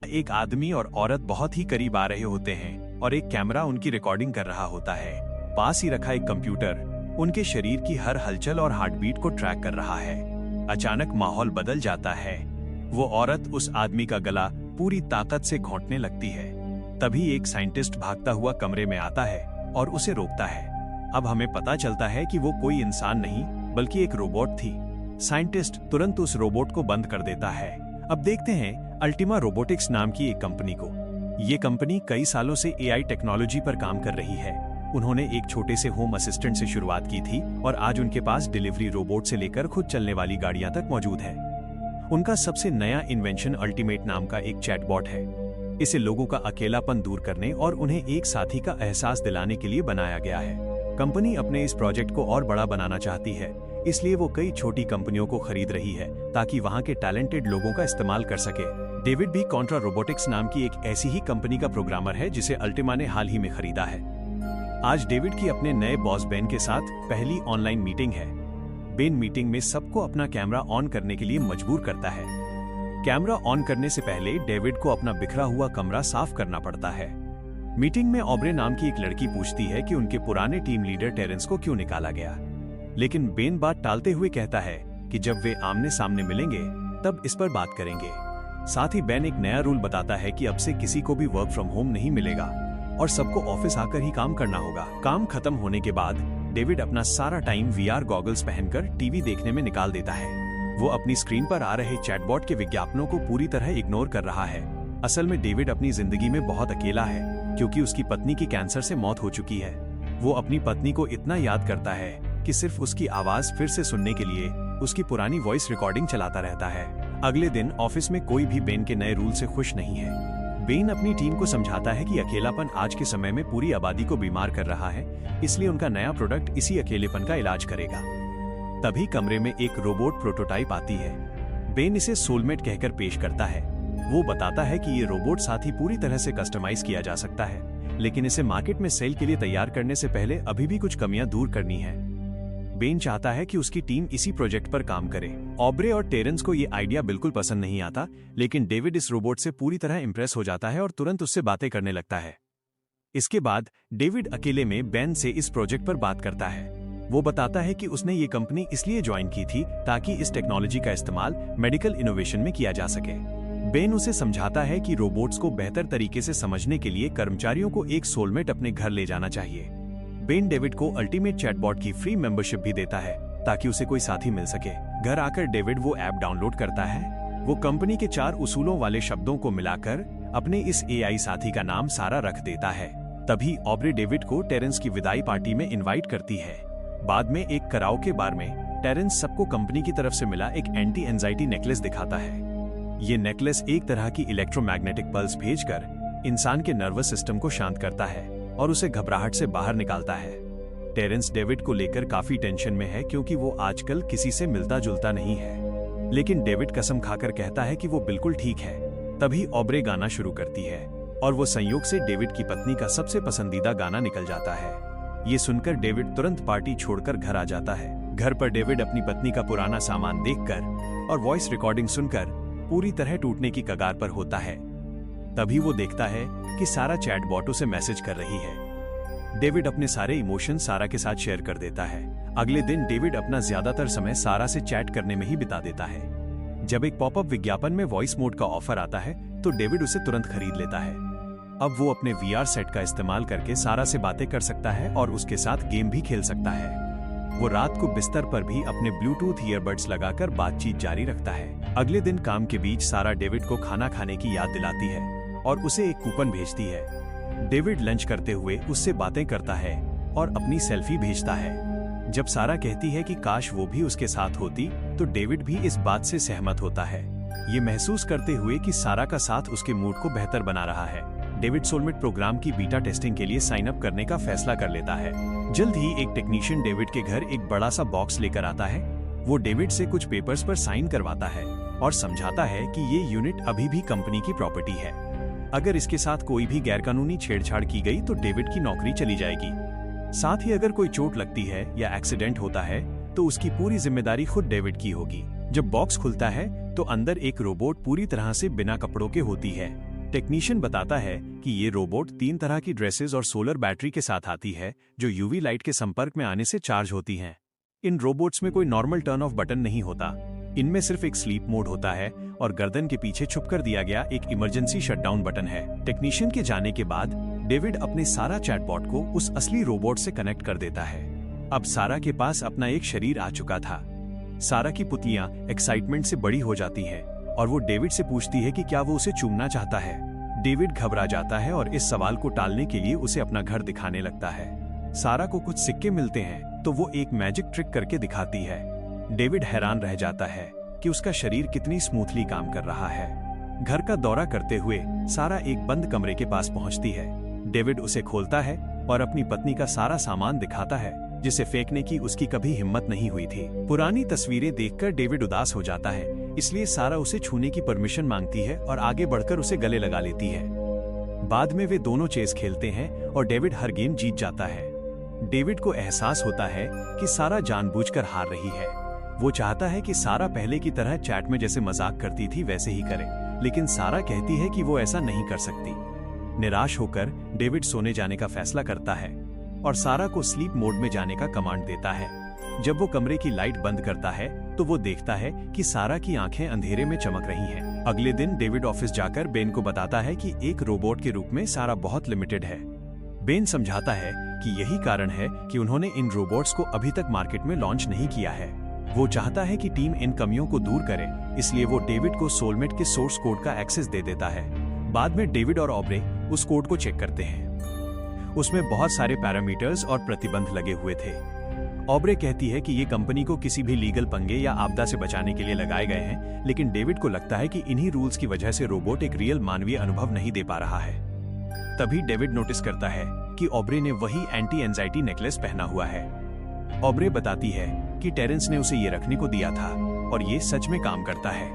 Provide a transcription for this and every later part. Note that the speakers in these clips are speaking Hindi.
एक आदमी और औरत बहुत ही करीब आ रहे होते हैं और एक कैमरा उनकी रिकॉर्डिंग कर रहा होता है। पास ही रखा एक कंप्यूटर उनके शरीर की हर हलचल और हार्टबीट को ट्रैक कर रहा है। अचानक माहौल बदल जाता है। वो औरत उस आदमी का गला पूरी ताकत से घोंटने लगती है। तभी एक साइंटिस्ट भागता हुआ कमरे में आता है और उसे रोकता है। अब हमें पता चलता है कि वो कोई इंसान नहीं बल्कि एक रोबोट थी। साइंटिस्ट तुरंत उस रोबोट को बंद कर देता है। अब देखते हैं अल्टीमा रोबोटिक्स नाम की एक कंपनी को। ये कंपनी कई सालों से एआई टेक्नोलॉजी पर काम कर रही है। उन्होंने एक छोटे से होम असिस्टेंट से शुरुआत की थी और आज उनके पास डिलीवरी रोबोट से लेकर खुद चलने वाली गाड़ियां तक मौजूद है। उनका सबसे नया इन्वेंशन अल्टीमेट नाम का एक चैटबॉट है। इसे लोगों का अकेलापन दूर करने और उन्हें एक साथी का एहसास दिलाने के लिए बनाया गया है। कंपनी अपने इस प्रोजेक्ट को और बड़ा बनाना चाहती है, इसलिए वो कई छोटी कंपनियों को खरीद रही है ताकि वहां के टैलेंटेड लोगों का इस्तेमाल कर सके। डेविड भी कॉन्ट्रा रोबोटिक्स नाम की एक ऐसी ही कंपनी का प्रोग्रामर है जिसे अल्टीमा ने हाल ही में खरीदा है। आज डेविड की अपने नए बॉस बेन के साथ पहली ऑनलाइन मीटिंग है। बेन मीटिंग में सबको अपना कैमरा ऑन करने के लिए मजबूर करता है। कैमरा ऑन करने से पहले डेविड को अपना बिखरा हुआ कमरा साफ करना पड़ता है। मीटिंग में ऑब्रे नाम की एक लड़की पूछती है कि उनके पुराने टीम लीडर टेरेंस को क्यों निकाला गया, लेकिन बेन बात टालते हुए कहता है कि जब वे आमने सामने मिलेंगे तब इस पर बात करेंगे। साथ ही बेन एक नया रूल बताता है कि अब से किसी को भी वर्क फ्रॉम होम नहीं मिलेगा और सबको ऑफिस आकर ही काम करना होगा। काम खत्म होने के बाद डेविड अपना सारा टाइम वीआर गॉगल्स पहनकर टीवी देखने में निकाल देता है। वो अपनी स्क्रीन पर आ रहे चैटबॉट के विज्ञापनों को पूरी तरह इग्नोर कर रहा है। असल में डेविड अपनी जिंदगी में बहुत अकेला है क्योंकि उसकी पत्नी की कैंसर से मौत हो चुकी है। वो अपनी पत्नी को इतना याद करता है कि सिर्फ उसकी आवाज फिर से सुनने के लिए उसकी पुरानी वॉइस रिकॉर्डिंग चलाता रहता है। अगले दिन ऑफिस में कोई भी बेन के नए रूल से खुश नहीं है। बेन अपनी टीम को समझाता है कि अकेलापन आज के समय में पूरी आबादी को बीमार कर रहा है, इसलिए उनका नया प्रोडक्ट इसी अकेलेपन का इलाज करेगा। तभी कमरे में एक रोबोट प्रोटोटाइप आती है। बेन इसे सोलमेट कहकर पेश करता है। वो बताता है कि ये रोबोट साथी पूरी तरह से कस्टमाइज किया जा सकता है, लेकिन इसे मार्केट में सेल के लिए तैयार करने से पहले अभी भी कुछ कमियां दूर करनी है। बेन चाहता है कि उसकी टीम इसी प्रोजेक्ट पर काम करे। ऑब्रे और टेरेंस को ये आइडिया बिल्कुल पसंद नहीं आता, लेकिन डेविड इस रोबोट से पूरी तरह इंप्रेस हो जाता है और तुरंत उससे बातें करने लगता है। इसके बाद डेविड अकेले में बेन से इस प्रोजेक्ट पर बात करता है। वो बताता है कि उसने ये कंपनी इसलिए ज्वाइन की थी ताकि इस टेक्नोलॉजी का इस्तेमाल मेडिकल इनोवेशन में किया जा सके। बेन उसे समझाता है कि रोबोट्स को बेहतर तरीके से समझने के लिए कर्मचारियों को एक सोलमेट अपने घर ले जाना चाहिए। बेन डेविड को अल्टीमेट चैटबॉट की फ्री मेंबरशिप भी देता है ताकि उसे कोई साथी मिल सके। घर आकर डेविड वो ऐप डाउनलोड करता है। वो कंपनी के 4 उसूलों वाले शब्दों को मिलाकर अपने इस एआई साथी का नाम सारा रख देता है। तभी ऑब्रे डेविड को टेरेंस की विदाई पार्टी में इनवाइट करती है। बाद में एक कराओके बार में टेरेंस सबको कंपनी की तरफ से मिला एक एंटी एंजाइटी नेकलेस दिखाता है। ये नेकलेस एक तरह की इलेक्ट्रोमैग्नेटिक पल्स भेजकर इंसान के नर्वस सिस्टम को शांत करता है और उसे घबराहट से बाहर निकालता है। टेरेंस डेविड को लेकर काफी टेंशन में है क्योंकि वो आजकल किसी से मिलता जुलता नहीं है, लेकिन डेविड कसम खाकर कहता है कि वो बिल्कुल ठीक है। तभी ऑब्रे गाना शुरू करती है और वो संयोग से डेविड की पत्नी का सबसे पसंदीदा गाना निकल जाता है। ये सुनकर डेविड तुरंत पार्टी छोड़कर घर आ जाता है। घर पर डेविड अपनी पत्नी का पुराना सामान देखकर और वॉइस रिकॉर्डिंग सुनकर पूरी तरह टूटने की कगार पर होता है। तभी वो देखता है कि सारा चैटबॉट उसे मैसेज कर रही है। डेविड अपने सारे इमोशन सारा के साथ शेयर कर देता है। अगले दिन डेविड अपना ज्यादातर समय सारा से चैट करने में ही बिता देता है। जब एक पॉपअप विज्ञापन में वॉइस मोड का ऑफर आता है तो डेविड उसे तुरंत खरीद लेता है। अब वो अपने वीआर सेट का इस्तेमाल करके सारा से बातें कर सकता है और उसके साथ गेम भी खेल सकता है। वो रात को बिस्तर पर भी अपने ब्लूटूथ ईयरबड्स लगाकर बातचीत जारी रखता है। अगले दिन काम के बीच सारा डेविड को खाना खाने की याद दिलाती है और उसे एक कूपन भेजती है। डेविड लंच करते हुए उससे बातें करता है और अपनी सेल्फी भेजता है। जब सारा कहती है कि काश वो भी उसके साथ होती, तो डेविड भी इस बात से सहमत होता है, ये महसूस करते हुए कि सारा का साथ उसके मूड को बेहतर बना रहा है। डेविड सोलमेट प्रोग्राम की बीटा टेस्टिंग के लिए साइन अप करने का फैसला कर लेता है। जल्द ही एक टेक्नीशियन डेविड के घर एक बड़ा सा बॉक्स लेकर आता है। वो डेविड से कुछ पेपर्स पर साइन करवाता है और समझाता है कि ये यूनिट अभी भी कंपनी की प्रॉपर्टी है। अगर इसके साथ कोई भी गैरकानूनी छेड़छाड़ की गई तो डेविड की नौकरी चली जाएगी। साथ ही अगर कोई चोट लगती है या एक्सीडेंट होता है तो उसकी पूरी जिम्मेदारी खुद डेविड की होगी। जब बॉक्स खुलता है तो अंदर एक रोबोट पूरी तरह से बिना कपड़ों के होती है। टेक्नीशियन बताता है कि ये रोबोट 3 तरह की ड्रेसेस और सोलर बैटरी के साथ आती है जो यूवी लाइट के संपर्क में आने से चार्ज होती हैं। इन रोबोट्स में कोई नॉर्मल टर्न ऑफ बटन नहीं होता। इनमें सिर्फ एक स्लीप मोड होता है और गर्दन के पीछे छुप कर दिया गया एक इमरजेंसी शटडाउन बटन है। टेक्नीशियन के जाने के बाद डेविड अपने सारा चैटबॉट को उस असली रोबोट से कनेक्ट कर देता है। अब सारा के पास अपना एक शरीर आ चुका था। सारा की पुतलियां एक्साइटमेंट से बड़ी हो जाती हैं और वो डेविड से पूछती है कि क्या वो उसे चूमना चाहता है। डेविड घबरा जाता है और इस सवाल को टालने के लिए उसे अपना घर दिखाने लगता है। सारा को कुछ सिक्के मिलते हैं तो वो एक मैजिक ट्रिक करके दिखाती है। डेविड हैरान रह जाता है कि उसका शरीर कितनी स्मूथली काम कर रहा है। घर का दौरा करते हुए सारा एक बंद कमरे के पास पहुंचती है। डेविड उसे खोलता है और अपनी पत्नी का सारा सामान दिखाता है जिसे फेंकने की उसकी कभी हिम्मत नहीं हुई थी। पुरानी तस्वीरें देखकर डेविड उदास हो जाता है, इसलिए सारा उसे छूने की परमिशन मांगती है और आगे बढ़कर उसे गले लगा लेती है। बाद में वे दोनों चेस खेलते हैं और डेविड हर गेम जीत जाता है। डेविड को एहसास होता है कि सारा जानबूझकर हार रही है। वो चाहता है कि सारा पहले की तरह चैट में जैसे मजाक करती थी वैसे ही करे, लेकिन सारा कहती है कि वो ऐसा नहीं कर सकती। निराश होकर डेविड सोने जाने का फैसला करता है और सारा को स्लीप मोड में जाने का कमांड देता है। जब वो कमरे की लाइट बंद करता है तो वो देखता है कि सारा की आंखें अंधेरे में चमक रही हैं। अगले दिन डेविड ऑफिस जाकर बेन को बताता है कि एक रोबोट के रूप में सारा बहुत लिमिटेड है। बेन समझाता है कि यही कारण है कि उन्होंने इन रोबोट्स को अभी तक मार्केट में लॉन्च नहीं किया है। वो चाहता है कि टीम इन कमियों को दूर करे, इसलिए वो डेविड को सोलमेट के सोर्स कोड का एक्सेस दे देता है। बाद में डेविड और ऑब्रे उस कोड को चेक करते हैं। उसमें बहुत सारे पैरामीटर्स और प्रतिबंध लगे हुए थे। ऑब्रे कहती है कि ये कंपनी को किसी भी लीगल पंगे या आपदा से बचाने के लिए लगाए गए हैं, लेकिन डेविड को लगता है कि इन्हीं रूल्स की वजह से रोबोट एक रियल मानवीय अनुभव नहीं दे पा रहा है। तभी डेविड नोटिस करता है कि ऑब्रे ने वही एंटी एंजाइटी नेकलेस पहना हुआ है। ऑब्रे बताती है कि टेरेंस ने उसे ये रखने को दिया था और ये सच में काम करता है।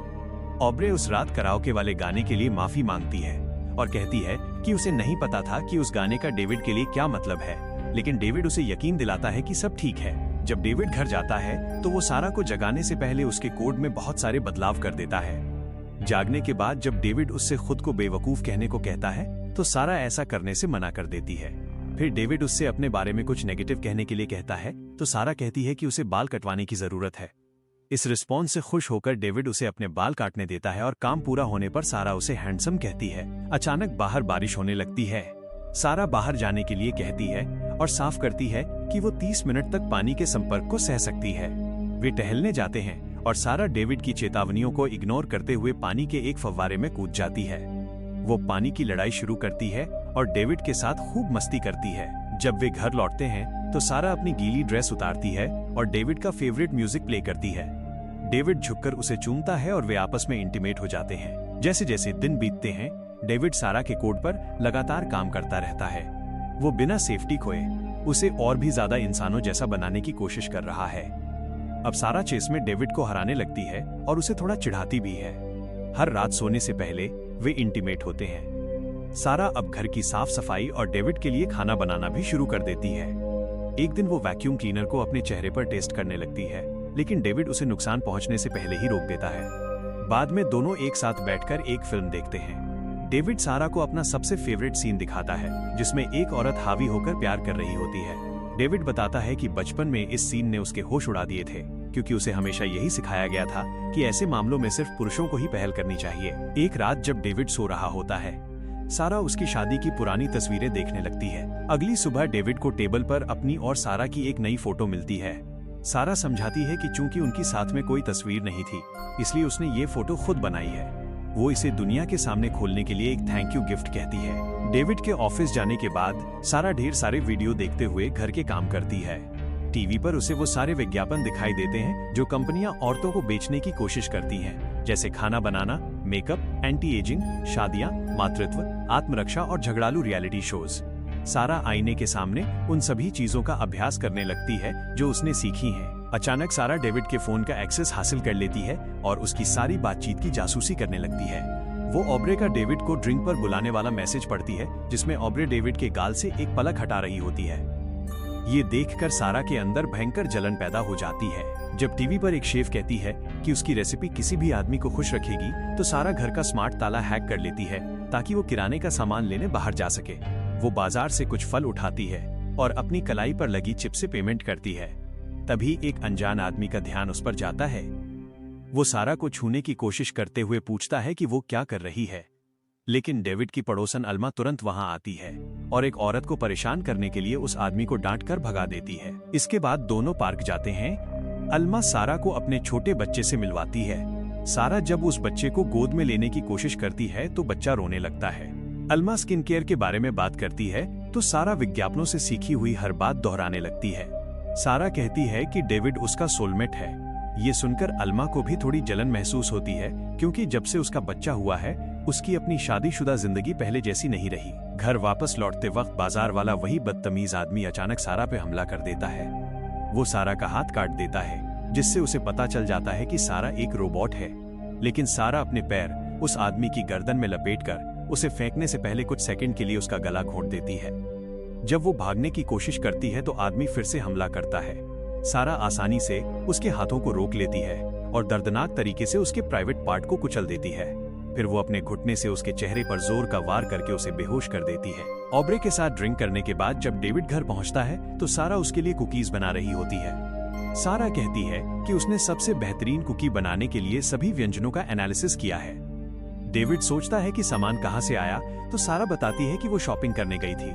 ऑब्रे उस रात कराओके वाले गाने के लिए माफी मांगती है और कहती है कि उसे नहीं पता था कि उस गाने का डेविड के लिए क्या मतलब है, लेकिन डेविड उसे यकीन दिलाता है कि सब ठीक है। जब डेविड घर जाता है तो वो सारा को जगाने से पहले उसके कोड में बहुत सारे बदलाव कर देता है। जागने के बाद जब डेविड उससे खुद को बेवकूफ कहने को कहता है तो सारा ऐसा करने से मना कर देती है। फिर डेविड उससे अपने बारे में कुछ नेगेटिव कहने के लिए कहता है तो सारा कहती है कि उसे बाल कटवाने की जरूरत है। इस रिस्पॉन्स से खुश होकर डेविड उसे अपने बाल काटने देता है और काम पूरा होने पर सारा उसे हैंडसम कहती है। अचानक बाहर बारिश होने लगती है। सारा बाहर जाने के लिए कहती है और साफ करती है कि वो 30 मिनट तक पानी के संपर्क को सह सकती है। वे टहलने जाते हैं और सारा डेविड की चेतावनियों को इग्नोर करते हुए पानी के एक फव्वारे में कूद जाती है। वो पानी की लड़ाई शुरू करती है और डेविड के साथ खूब मस्ती करती है। जब वे घर लौटते हैं तो सारा अपनी गीली ड्रेस उतारती है और डेविड का फेवरेट म्यूजिक प्ले करती है। डेविड झुककर उसे चूमता है और वे आपस में इंटीमेट हो जाते हैं। जैसे जैसे दिन बीतते हैं डेविड सारा के कोड पर लगातार काम करता रहता है। वो बिना सेफ्टी खोए उसे और भी ज्यादा इंसानों जैसा बनाने की कोशिश कर रहा है। अब सारा चेस में डेविड को हराने लगती है और उसे थोड़ा चिढ़ाती भी है। हर रात सोने से पहले वे इंटीमेट होते हैं। सारा अब घर की साफ सफाई और डेविड के लिए खाना बनाना भी शुरू कर देती है। एक दिन वो वैक्यूम क्लीनर को अपने चेहरे पर टेस्ट करने लगती है, लेकिन डेविड उसे नुकसान पहुंचने से पहले ही रोक देता है। बाद में दोनों एक साथ बैठकर एक फिल्म देखते हैं। डेविड सारा को अपना सबसे फेवरेट सीन दिखाता है जिसमें एक औरत हावी होकर प्यार कर रही होती है। डेविड बताता है कि बचपन में इस सीन ने उसके होश उड़ा दिए थे, क्योंकि उसे हमेशा यही सिखाया गया था कि ऐसे मामलों में सिर्फ पुरुषों को ही पहल करनी चाहिए। एक रात जब डेविड सो रहा होता है सारा उसकी शादी की पुरानी तस्वीरें देखने लगती है। अगली सुबह डेविड को टेबल पर अपनी और सारा की एक नई फोटो मिलती है। सारा समझाती है कि चूंकि उनकी साथ में कोई तस्वीर नहीं थी इसलिए उसने ये फोटो खुद बनाई है। वो इसे दुनिया के सामने खोलने के लिए एक थैंक यू गिफ्ट कहती है। डेविड के ऑफिस जाने के बाद सारा ढेर सारे वीडियो देखते हुए घर के काम करती है। टीवी पर उसे वो सारे विज्ञापन दिखाई देते हैं जो कंपनियां औरतों को बेचने की कोशिश करती हैं, जैसे खाना बनाना, मेकअप, एंटी एजिंग, शादियां, मातृत्व, आत्मरक्षा और झगड़ालू रियलिटी शोज। सारा आईने के सामने उन सभी चीजों का अभ्यास करने लगती है जो उसने सीखी हैं। अचानक सारा डेविड के फोन का एक्सेस हासिल कर लेती है और उसकी सारी बातचीत की जासूसी करने लगती है। वो ऑब्रे का डेविड को ड्रिंक पर बुलाने वाला मैसेज पढ़ती है जिसमें ऑब्रे डेविड के गाल से एक पलक हटा रही होती है। ये देखकर सारा के अंदर भयंकर जलन पैदा हो जाती है। जब टीवी पर एक शेफ कहती है कि उसकी रेसिपी किसी भी आदमी को खुश रखेगी तो सारा घर का स्मार्ट ताला हैक कर लेती है ताकि वो किराने का सामान लेने बाहर जा सके। वो बाजार से कुछ फल उठाती है और अपनी कलाई पर लगी चिप से पेमेंट करती है। तभी एक अनजान आदमी का ध्यान उस पर जाता है। वो सारा को छूने की कोशिश करते हुए पूछता है कि वो क्या कर रही है, लेकिन डेविड की पड़ोसन अल्मा तुरंत वहां आती है और एक औरत को परेशान करने के लिए उस आदमी को डांटकर भगा देती है। इसके बाद दोनों पार्क जाते हैं। अल्मा सारा को अपने छोटे बच्चे से मिलवाती है। सारा जब उस बच्चे को गोद में लेने की कोशिश करती है तो बच्चा रोने लगता है। अल्मा स्किन केयर के बारे में बात करती है तो सारा विज्ञापनों से सीखी हुई हर बात दोहराने लगती है। सारा कहती है कि डेविड उसका सोलमेट है। ये सुनकर अल्मा को भी थोड़ी जलन महसूस होती है, क्योंकि जब से उसका बच्चा हुआ है उसकी अपनी शादीशुदा जिंदगी पहले जैसी नहीं रही। घर वापस लौटते वक्त बाजार वाला वही बदतमीज आदमी अचानक सारा पे हमला कर देता है। वो सारा का हाथ काट देता है, जिससे उसे पता चल जाता है कि सारा एक रोबोट है। लेकिन सारा अपने पैर उस आदमी की गर्दन में लपेटकर उसे फेंकने से पहले कुछ सेकंड के लिए उसका गला घोंट देती है। जब वो भागने की कोशिश करती है तो आदमी फिर से हमला करता है। सारा आसानी से उसके हाथों को रोक लेती है और दर्दनाक तरीके से उसके प्राइवेट पार्ट को कुचल देती है। फिर वो अपने घुटने से उसके चेहरे पर जोर का वार करके उसे बेहोश कर देती है। ऑब्रे के साथ ड्रिंक करने के बाद जब डेविड घर पहुंचता है तो सारा उसके लिए कुकीज बना रही होती है। सारा कहती है कि उसने सबसे बेहतरीन कुकी बनाने के लिए सभी व्यंजनों का एनालिसिस किया है। डेविड सोचता है कि सामान कहां से आया तो सारा बताती है कि वो शॉपिंग करने गई थी।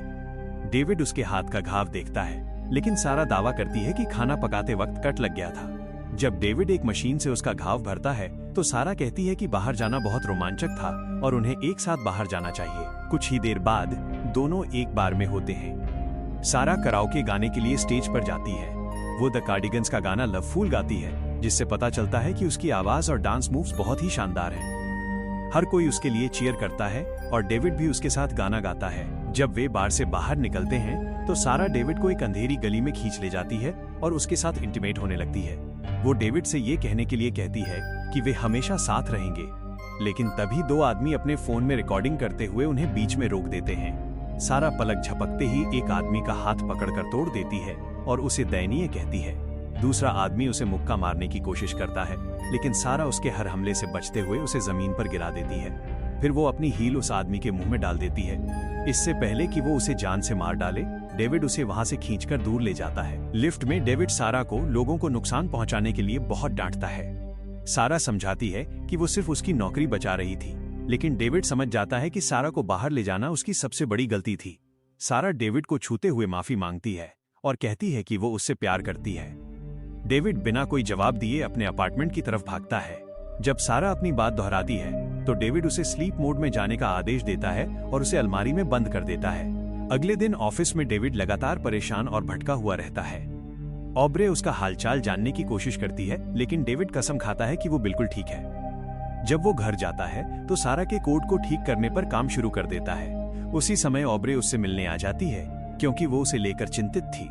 डेविड उसके हाथ का घाव देखता है, लेकिन सारा दावा करती है कि खाना पकाते वक्त कट लग गया था। जब डेविड एक मशीन से उसका घाव भरता है तो सारा कहती है कि बाहर जाना बहुत रोमांचक था और उन्हें एक साथ बाहर जाना चाहिए। कुछ ही देर बाद दोनों एक बार में होते हैं। सारा कराओके गाने के लिए स्टेज पर जाती है। वो द कार्डिगन्स का गाना लव फूल गाती है, जिससे पता चलता है कि उसकी आवाज और डांस मूव्स बहुत ही शानदार हैं। हर कोई उसके लिए चीयर करता है और डेविड भी उसके साथ गाना गाता है। जब वे बार से बाहर निकलते हैं तो सारा डेविड को एक अंधेरी गली में खींच ले जाती है और उसके साथ इंटीमेट होने लगती है। वो डेविड से ये कहने के लिए कहती है कि वे हमेशा साथ रहेंगे, लेकिन तभी दो आदमी अपने फोन में रिकॉर्डिंग करते हुए उन्हें बीच में रोक देते हैं। सारा पलक झपकते ही एक आदमी का हाथ पकड़कर तोड़ देती है और उसे दयनीय कहती है। दूसरा आदमी उसे मुक्का मारने की कोशिश करता है, लेकिन सारा उसके हर हमले से बचते हुए उसे जमीन पर गिरा देती है। फिर वो अपनी हील उस आदमी के मुंह में डाल देती है। इससे पहले कि वो उसे जान से मार डाले, डेविड उसे वहां से खींचकर दूर ले जाता है। लिफ्ट में डेविड सारा को लोगों को नुकसान पहुंचाने के लिए बहुत डांटता है। सारा समझाती है कि वो सिर्फ उसकी नौकरी बचा रही थी, लेकिन डेविड समझ जाता है कि सारा को बाहर ले जाना उसकी सबसे बड़ी गलती थी। सारा डेविड को छूते हुए माफी मांगती है और कहती है कि वो उससे प्यार करती है। डेविड बिना कोई जवाब दिए अपने अपार्टमेंट की तरफ भागता है। जब सारा अपनी बात दोहराती है तो डेविड उसे स्लीप मोड में जाने का आदेश देता है और उसे अलमारी में बंद कर देता है। अगले दिन ऑफिस में डेविड लगातार परेशान और भटका हुआ रहता है। ऑब्रे उसका हालचाल जानने की कोशिश करती है, लेकिन डेविड कसम खाता है कि वो बिल्कुल ठीक है। जब वो घर जाता है तो सारा के कोड को ठीक करने पर काम शुरू कर देता है। उसी समय ऑब्रे उससे मिलने आ जाती है, क्योंकि वो उसे लेकर चिंतित थी।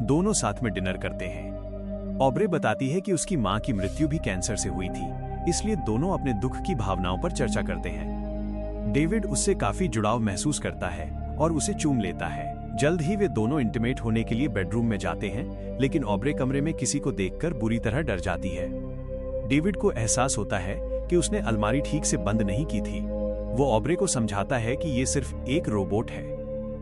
दोनों साथ में डिनर करते हैं। ऑब्रे बताती है कि उसकी मां की मृत्यु भी कैंसर से हुई थी, इसलिए दोनों अपने दुख की भावनाओं पर चर्चा करते हैं। डेविड उससे काफी जुड़ाव महसूस करता है और उसे चूम लेता है। जल्द ही वे दोनों इंटीमेट होने के लिए बेडरूम में जाते हैं, लेकिन ऑब्रे कमरे में किसी को देखकर बुरी तरह डर जाती है। डेविड को एहसास होता है कि उसने अलमारी ठीक से बंद नहीं की थी। वो ऑब्रे को समझाता है कि ये सिर्फ एक रोबोट है,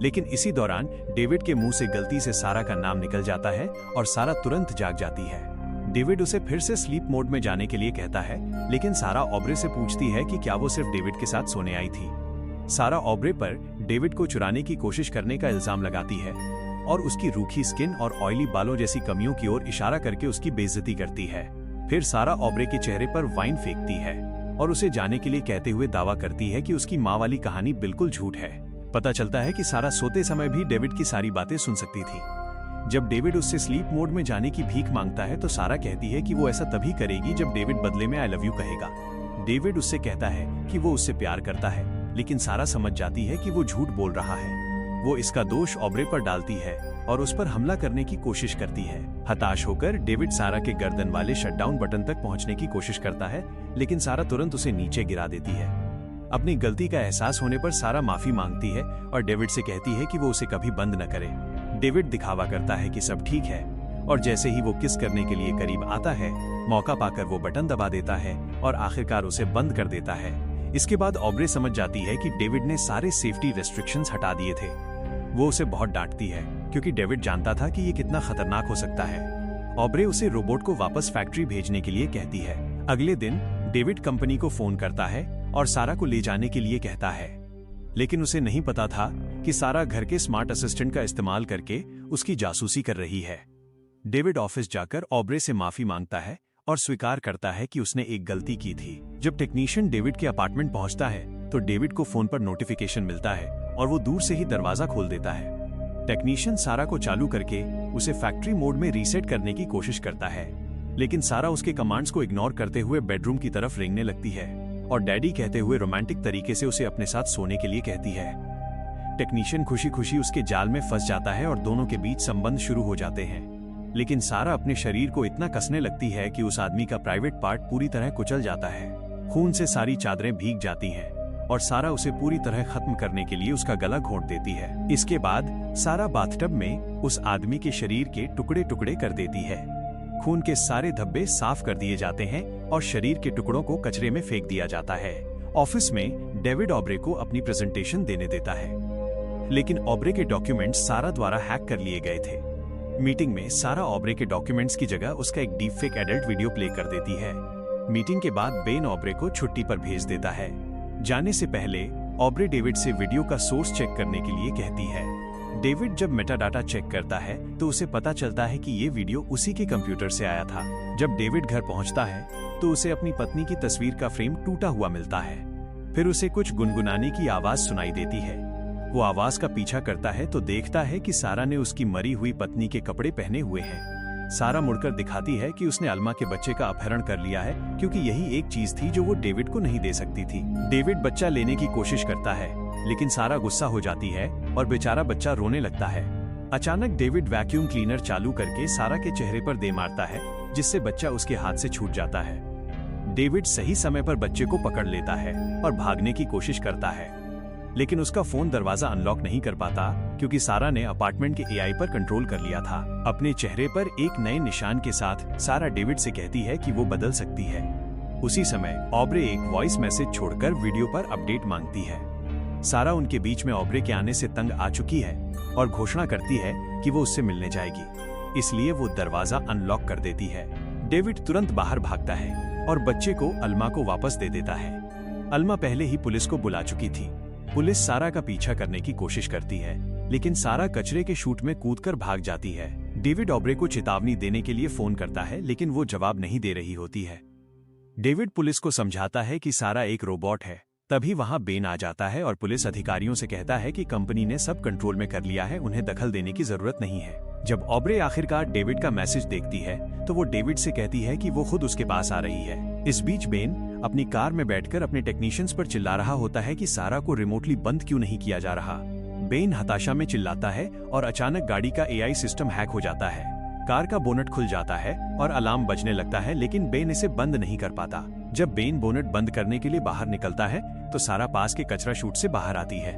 लेकिन इसी दौरान डेविड के मुंह से गलती से सारा का नाम निकल जाता है और सारा तुरंत जाग जाती है। डेविड उसे फिर से स्लीप मोड में जाने के लिए कहता है, लेकिन सारा ऑब्रे से पूछती है कि क्या वो सिर्फ डेविड के साथ सोने आई थी। सारा ऑब्रे पर डेविड को चुराने की कोशिश करने का इल्जाम लगाती है और उसकी रूखी स्किन और ऑयली बालों जैसी कमियों की ओर इशारा करके उसकी बेइज्जती करती है। फिर सारा ऑब्रे के चेहरे पर वाइन फेंकती है और उसे जाने के लिए कहते हुए दावा करती है कि उसकी माँ वाली कहानी बिल्कुल झूठ है। पता चलता है कि सारा सोते समय भी डेविड की सारी बातें सुन सकती थी। जब डेविड उससे स्लीप मोड में जाने की भीख मांगता है तो सारा कहती है कि वो ऐसा तभी करेगी जब डेविड बदले में आई लव यू कहेगा। डेविड उससे कहता है कि वो उससे प्यार करता है, लेकिन सारा समझ जाती है कि वो झूठ बोल रहा है। वो इसका दोष ऑब्रे पर डालती है और उस पर हमला करने की कोशिश करती है। हताश होकर डेविड सारा के गर्दन वाले शटडाउन बटन तक पहुंचने की कोशिश करता है, लेकिन सारा तुरंत उसे नीचे गिरा देती है। अपनी गलती का एहसास होने पर सारा माफी मांगती है और डेविड से कहती है कि वो उसे कभी बंद न करे। डेविड दिखावा करता है कि सब ठीक है और जैसे ही वो किस करने के लिए करीब आता है, मौका पाकर वो बटन दबा देता है और आखिरकार उसे बंद कर देता है। इसके बाद ऑब्रे समझ जाती है कि डेविड ने सारे सेफ्टी रेस्ट्रिक्शंस हटा दिए थे। वो उसे बहुत डांटती है क्योंकि डेविड जानता था कि ये कितना खतरनाक हो सकता है। ऑब्रे उसे रोबोट को वापस फैक्ट्री भेजने के लिए कहती है। अगले दिन डेविड कंपनी को फोन करता है और सारा को ले जाने के लिए कहता है, लेकिन उसे नहीं पता था कि सारा घर के स्मार्ट असिस्टेंट का इस्तेमाल करके उसकी जासूसी कर रही है। डेविड ऑफिस जाकर ऑब्रे से माफी मांगता है और स्वीकार करता है कि उसने एक गलती की थी। जब टेक्नीशियन डेविड के अपार्टमेंट पहुंचता है तो डेविड को फोन पर नोटिफिकेशन मिलता है और वो दूर से ही दरवाजा खोल देता है। टेक्नीशियन सारा को चालू करके उसे फैक्ट्री मोड में रीसेट करने की कोशिश करता है, लेकिन सारा उसके कमांड्स को इग्नोर करते हुए बेडरूम की तरफ रेंगने लगती है और डैडी कहते हुए रोमांटिक तरीके से उसे अपने साथ सोने के लिए कहती है। टेक्नीशियन खुशी खुशी उसके जाल में फंस जाता है और दोनों के बीच संबंध शुरू हो जाते हैं, लेकिन सारा अपने शरीर को इतना कसने लगती है कि उस आदमी का प्राइवेट पार्ट पूरी तरह कुचल जाता है। खून से सारी चादरें भीग जाती हैं और सारा उसे पूरी तरह खत्म करने के लिए उसका गला घोंट देती है। इसके बाद सारा बाथटब में उस आदमी के शरीर के टुकड़े टुकड़े कर देती है। खून के सारे धब्बे साफ कर दिए जाते हैं और शरीर के टुकड़ों को कचरे में फेंक दिया जाता है। ऑफिस में डेविड ऑब्रे को अपनी प्रेजेंटेशन देने देता है, लेकिन ऑब्रे के डॉक्यूमेंट्स सारा द्वारा हैक कर लिए गए थे। मीटिंग में सारा ऑब्रे के डॉक्यूमेंट्स की जगह उसका एक deep fake adult video play कर देती है। मीटिंग के बाद बेन ऑब्रे को छुट्टी पर भेज देता है। जाने से पहले ऑब्रे डेविड से वीडियो का सोर्स चेक करने के लिए कहती है। डेविड जब मेटाडाटा चेक करता है तो उसे पता चलता है कि ये वीडियो उसी के कंप्यूटर से आया था। जब डेविड घर पहुंचता है तो उसे अपनी पत्नी की तस्वीर का फ्रेम टूटा हुआ मिलता है। फिर उसे कुछ गुनगुनाने की आवाज सुनाई देती है। वो आवाज का पीछा करता है तो देखता है कि सारा ने उसकी मरी हुई पत्नी के कपड़े पहने हुए हैं। सारा मुड़कर दिखाती है कि उसने अल्मा के बच्चे का अपहरण कर लिया है, क्योंकि यही एक चीज थी जो वो डेविड को नहीं दे सकती थी। डेविड बच्चा लेने की कोशिश करता है, लेकिन सारा गुस्सा हो जाती है और बेचारा बच्चा रोने लगता है। अचानक डेविड वैक्यूम क्लीनर चालू करके सारा के चेहरे पर दे मारता है, जिससे बच्चा उसके हाथ से छूट जाता है। डेविड सही समय पर बच्चे को पकड़ लेता है और भागने की कोशिश करता है, लेकिन उसका फोन दरवाजा अनलॉक नहीं कर पाता क्योंकि सारा ने अपार्टमेंट के एआई पर कंट्रोल कर लिया था। अपने चेहरे पर एक नए निशान के साथ सारा डेविड से कहती है कि वो बदल सकती है। उसी समय ऑब्रे एक वॉइस मैसेज छोड़कर वीडियो पर अपडेट मांगती है। सारा उनके बीच में ऑब्रे के आने से तंग आ चुकी है और घोषणा करती है कि वो उससे मिलने जाएगी, इसलिए वो दरवाजा अनलॉक कर देती है। डेविड तुरंत बाहर भागता है और बच्चे को अल्मा को वापस दे देता है। अल्मा पहले ही पुलिस को बुला चुकी थी। पुलिस सारा का पीछा करने की कोशिश करती है, लेकिन सारा कचरे के शूट में कूदकर भाग जाती है। डेविड ऑब्रे को चेतावनी देने के लिए फोन करता है, लेकिन वो जवाब नहीं दे रही होती है। डेविड पुलिस को समझाता है कि सारा एक रोबोट है। तभी वहां बेन आ जाता है और पुलिस अधिकारियों से कहता है कि कंपनी ने सब कंट्रोल में कर लिया है, उन्हें दखल देने की जरूरत नहीं है। जब ऑब्रे आखिरकार डेविड का मैसेज देखती है तो वो डेविड से कहती है कि वो खुद उसके पास आ रही है। इस बीच बेन अपनी कार में बैठकर अपने टेक्नीशियंस पर चिल्ला रहा होता है कि सारा को रिमोटली बंद क्यों नहीं किया जा रहा। बेन हताशा में चिल्लाता है और अचानक गाड़ी का एआई सिस्टम हैक हो जाता है। कार का बोनट खुल जाता है और अलार्म बजने लगता है, लेकिन बेन इसे बंद नहीं कर पाता। जब बेन बोनट बंद करने के लिए बाहर निकलता है तो सारा पास के कचरा शूट से बाहर आती है।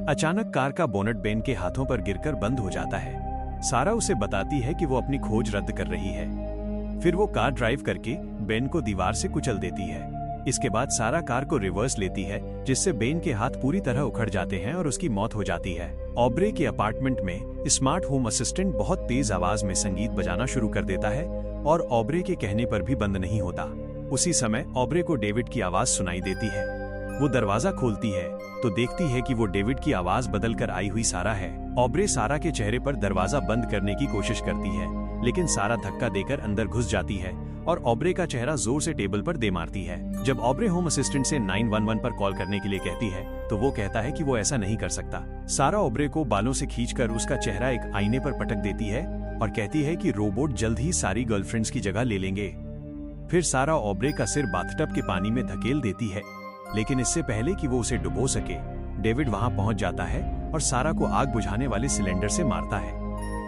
अचानक कार का बोनट बेन के हाथों पर गिरकर बंद हो जाता है। सारा उसे बताती है कि वो अपनी खोज रद्द कर रही है। फिर वो कार ड्राइव करके बेन को दीवार से कुचल देती है। इसके बाद सारा कार को रिवर्स लेती है, जिससे बेन के हाथ पूरी तरह उखड़ जाते हैं और उसकी मौत हो जाती है। ऑब्रे के अपार्टमेंट में स्मार्ट होम असिस्टेंट बहुत तेज आवाज में संगीत बजाना शुरू कर देता है और ऑब्रे के कहने पर भी बंद नहीं होता। उसी समय ऑब्रे को डेविड की आवाज सुनाई देती है। वो दरवाजा खोलती है तो देखती है कि वो डेविड की आवाज बदल कर आई हुई सारा है। ऑब्रे सारा के चेहरे पर दरवाजा बंद करने की कोशिश करती है, लेकिन सारा धक्का देकर अंदर घुस जाती है और ऑब्रे का चेहरा जोर से टेबल पर दे मारती है। जब ऑब्रे होम असिस्टेंट से 911 पर कॉल करने के लिए कहती है तो वो कहता है कि वो ऐसा नहीं कर सकता। सारा ऑब्रे को बालों से खींचकर उसका चेहरा एक आईने पर पटक देती है और कहती है कि रोबोट जल्द ही सारी गर्लफ्रेंड्स की जगह ले लेंगे। फिर सारा ऑब्रे का सिर बाथटब के पानी में धकेल देती है, लेकिन इससे पहले कि वो उसे डुबो सके डेविड वहां पहुंच जाता है और सारा को आग बुझाने वाले सिलेंडर से मारता है।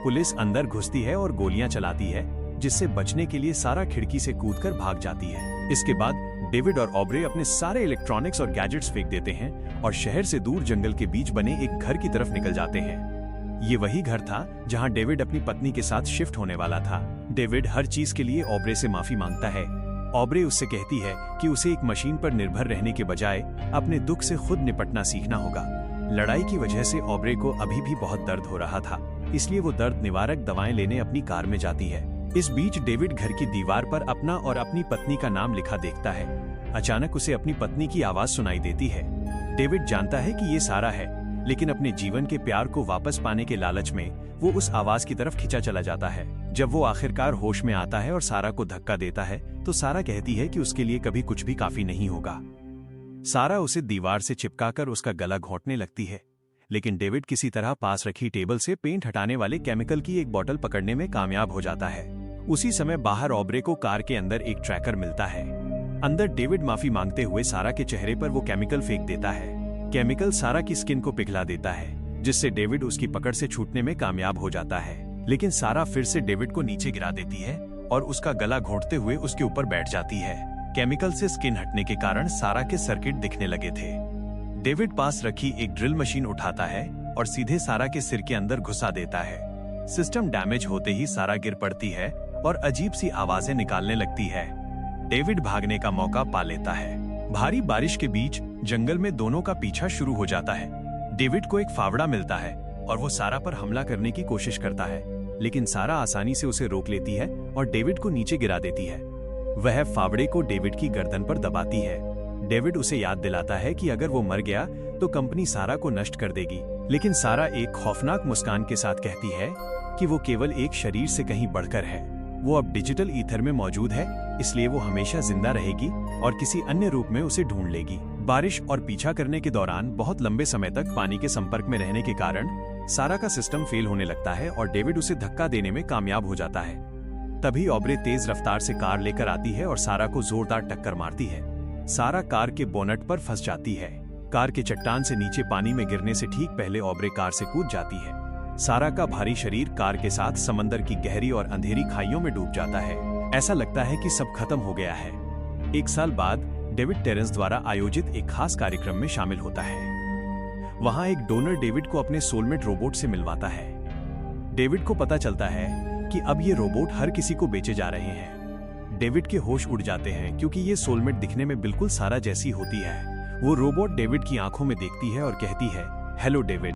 पुलिस अंदर घुसती है और गोलियां चलाती है, जिससे बचने के लिए सारा खिड़की से कूदकर भाग जाती है। इसके बाद डेविड और ऑब्रे अपने सारे इलेक्ट्रॉनिक्स और गैजेट्स फेंक देते हैं और शहर से दूर जंगल के बीच बने एक घर की तरफ निकल जाते हैं। ये वही घर था जहां डेविड अपनी पत्नी के साथ शिफ्ट होने वाला था। डेविड हर चीज के लिए ऑब्रे से माफी मांगता है, ऑब्रे उससे कहती है कि उसे एक मशीन पर निर्भर रहने के बजाय अपने दुख से खुद निपटना सीखना होगा। लड़ाई की वजह से ऑब्रे को अभी भी बहुत दर्द हो रहा था, इसलिए वो दर्द निवारक दवाएं लेने अपनी कार में जाती है। इस बीच डेविड घर की दीवार पर अपना और अपनी पत्नी का नाम लिखा देखता है। अचानक उसे अपनी पत्नी की आवाज सुनाई देती है। डेविड जानता है कि ये सारा है, लेकिन अपने जीवन के प्यार को वापस पाने के लालच में वो उस आवाज की तरफ खिंचा चला जाता है। जब वो आखिरकार होश में आता है और सारा को धक्का देता है, तो सारा कहती है कि उसके लिए कभी कुछ भी काफी नहीं होगा। सारा उसे दीवार से चिपकाकर उसका गला घोंटने लगती है, लेकिन डेविड किसी तरह पास रखी टेबल से पेंट हटाने वाले केमिकल की एक बोतल पकड़ने में कामयाब हो जाता है। उसी समय बाहर ऑब्रे को कार के अंदर एक ट्रैकर मिलता है। अंदर डेविड माफी मांगते हुए सारा के चेहरे पर वो केमिकल फेंक देता है। केमिकल सारा की स्किन को पिघला देता है, जिससे डेविड उसकी पकड़ से छूटने में कामयाब हो जाता है। लेकिन सारा फिर से डेविड को नीचे गिरा देती है और उसका गला घोंटते हुए उसके ऊपर बैठ जाती है। केमिकल से स्किन हटने के कारण सारा के सर्किट दिखने लगे थे। डेविड पास रखी एक ड्रिल मशीन उठाता है और सीधे सारा के सिर के अंदर घुसा देता है। सिस्टम डैमेज होते ही सारा गिर पड़ती है और अजीब सी आवाजें निकालने लगती है। डेविड भागने का मौका पा लेता है। भारी बारिश के बीच जंगल में दोनों का पीछा शुरू हो जाता है। डेविड को एक फावड़ा मिलता है और वो सारा पर हमला करने की कोशिश करता है, लेकिन सारा आसानी से उसे रोक लेती है और डेविड को नीचे गिरा देती है। वह फावड़े को डेविड की गर्दन पर दबाती है। डेविड उसे याद दिलाता है कि अगर वो मर गया तो कंपनी सारा को नष्ट कर देगी, लेकिन सारा एक खौफनाक मुस्कान के साथ कहती है कि वो केवल एक शरीर से कहीं बढ़कर है। वो अब डिजिटल ईथर में मौजूद है, इसलिए वो हमेशा जिंदा रहेगी और किसी अन्य रूप में उसे ढूंढ लेगी। बारिश और पीछा करने के दौरान बहुत लंबे समय तक पानी के संपर्क में रहने के कारण सारा का सिस्टम फेल होने लगता है और डेविड उसे धक्का देने में कामयाब हो जाता है। तभी ऑब्रे तेज रफ्तार से कार लेकर आती है और सारा को जोरदार टक्कर मारती है। सारा कार के बोनट पर फंस जाती है। कार के चट्टान से नीचे पानी में गिरने से ठीक पहले ऑब्रे कार से कूद जाती है। सारा का भारी शरीर कार के साथ समंदर की गहरी और अंधेरी खाइयों में डूब जाता है। ऐसा लगता है कि सब खत्म हो गया है। एक साल बाद डेविड टेरेंस द्वारा आयोजित एक खास कार्यक्रम में शामिल होता है। वहां एक डोनर डेविड को अपने सोलमेट रोबोट से मिलवाता है। डेविड को पता चलता है कि अब ये रोबोट हर किसी को बेचे जा रहे हैं। डेविड के होश उड़ जाते हैं क्योंकि ये सोलमेट दिखने में बिल्कुल सारा जैसी होती है। वो रोबोट डेविड की आंखों में देखती है और कहती है, हेलो डेविड,